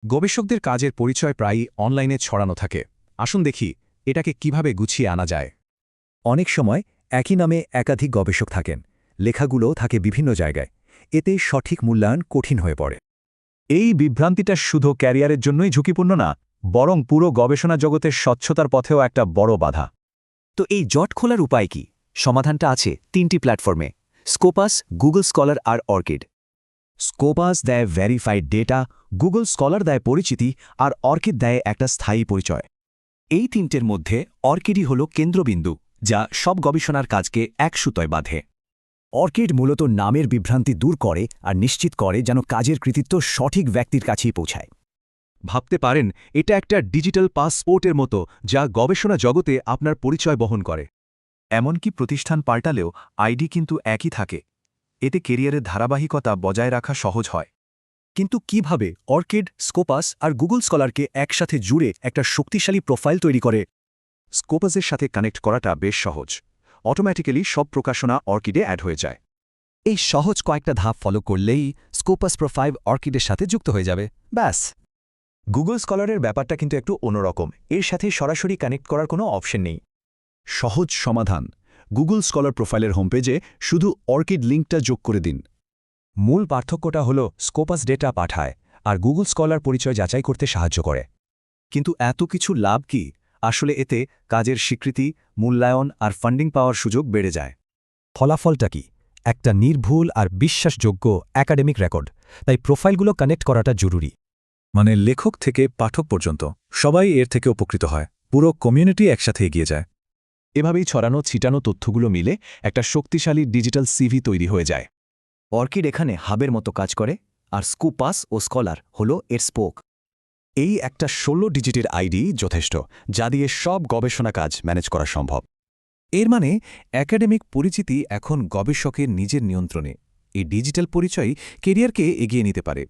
গবেষকদের কাজের পরিচয় প্রায়ই অনলাইনে ছড়ানো থাকে। আসুন দেখি এটাকে কিভাবে গুছিয়ে আনা যায়। অনেক সময় একই নামে একাধিক গবেষক থাকেন, লেখাগুলোও থাকে বিভিন্ন জায়গায়। এতে সঠিক মূল্যায়ন কঠিন হয়ে পড়ে। এই বিভ্রান্তিটা শুধু ক্যারিয়ারের জন্যই ঝুঁকিপূর্ণ না, বরং পুরো গবেষণা জগতের স্বচ্ছতার পথেও একটা বড় বাধা। তো এই জট খোলার উপায় কি? সমাধানটা আছে 3টি প্ল্যাটফর্মে: স্কোপাস, গুগল স্কলার আর অর্কিড। স্কোপাস দেয় ভেরিফাইড ডেটা, গুগল স্কলার দেয় পরিচিতি, আর অর্কিড দেয় একটা স্থায়ী পরিচয়। এই তিনটের মধ্যে অর্কিডই হল কেন্দ্রবিন্দু, যা সব গবেষণার কাজকে এক সুতোয় বাঁধে। অর্কিড মূলত নামের বিভ্রান্তি দূর করে আর নিশ্চিত করে যেন কাজের কৃতিত্ব সঠিক ব্যক্তির কাছেই পৌঁছায়। ভাবতে পারেন এটা একটা ডিজিটাল পাসপোর্টের মতো, যা গবেষণা জগতে আপনার পরিচয় বহন করে। এমনকি প্রতিষ্ঠান পাল্টালেও আইডি কিন্তু একই থাকে। এতে কেরিয়ারের ধারাবাহিকতা বজায় রাখা সহজ হয়। কিন্তু কিভাবে অর্কিড, স্কোপাস আর গুগল স্কলারকে একসাথে জুড়ে একটা শক্তিশালী প্রোফাইল তৈরি করে? স্কোপাসের সাথে কানেক্ট করাটা বেশ সহজ। অটোম্যাটিক্যালি সব প্রকাশনা অর্কিডে অ্যাড হয়ে যায়। এই সহজ কয়েকটা ধাপ ফলো করলেই স্কোপাস প্রোফাইল অর্কিডের সাথে যুক্ত হয়ে যাবে। ব্যাস। গুগল স্কলারের ব্যাপারটা কিন্তু একটু অন্যরকম। এর সাথে সরাসরি কানেক্ট করার কোনো অপশন নেই। সহজ সমাধান, গুগল স্কলার প্রোফাইলের হোমপেজে শুধু অর্কিড লিঙ্কটা যোগ করে দিন। মূল পার্থক্যটা হল স্কোপাস ডেটা পাঠায় আর গুগল স্কলার পরিচয় যাচাই করতে সাহায্য করে। কিন্তু এত কিছু লাভ কি? আসলে এতে কাজের স্বীকৃতি, মূল্যায়ন আর ফান্ডিং পাওয়ার সুযোগ বেড়ে যায়। ফলাফলটা কি? একটা নির্ভুল আর বিশ্বাসযোগ্য একাডেমিক রেকর্ড। তাই প্রোফাইলগুলো কানেক্ট করাটা জরুরি। মানে লেখক থেকে পাঠক পর্যন্ত সবাই এর থেকে উপকৃত হয়, পুরো কমিউনিটি একসাথে এগিয়ে যায়। এভাবেই ছড়ানো ছিটানো তথ্যগুলো মিলে একটা শক্তিশালী ডিজিটাল সিভি তৈরি হয়ে যায়। অর্কিড এখানে হাবের মতো কাজ করে, আর স্কোপাস ও স্কলার হলো এর স্পোক। এই একটা 16 ডিজিটের আইডি যথেষ্ট, যা দিয়ে সব গবেষণা কাজ ম্যানেজ করা সম্ভব। এর মানে একাডেমিক পরিচিতি এখন গবেষকের নিজের নিয়ন্ত্রণে। এই ডিজিটাল পরিচয় কেরিয়ারকে এগিয়ে নিতে পারে।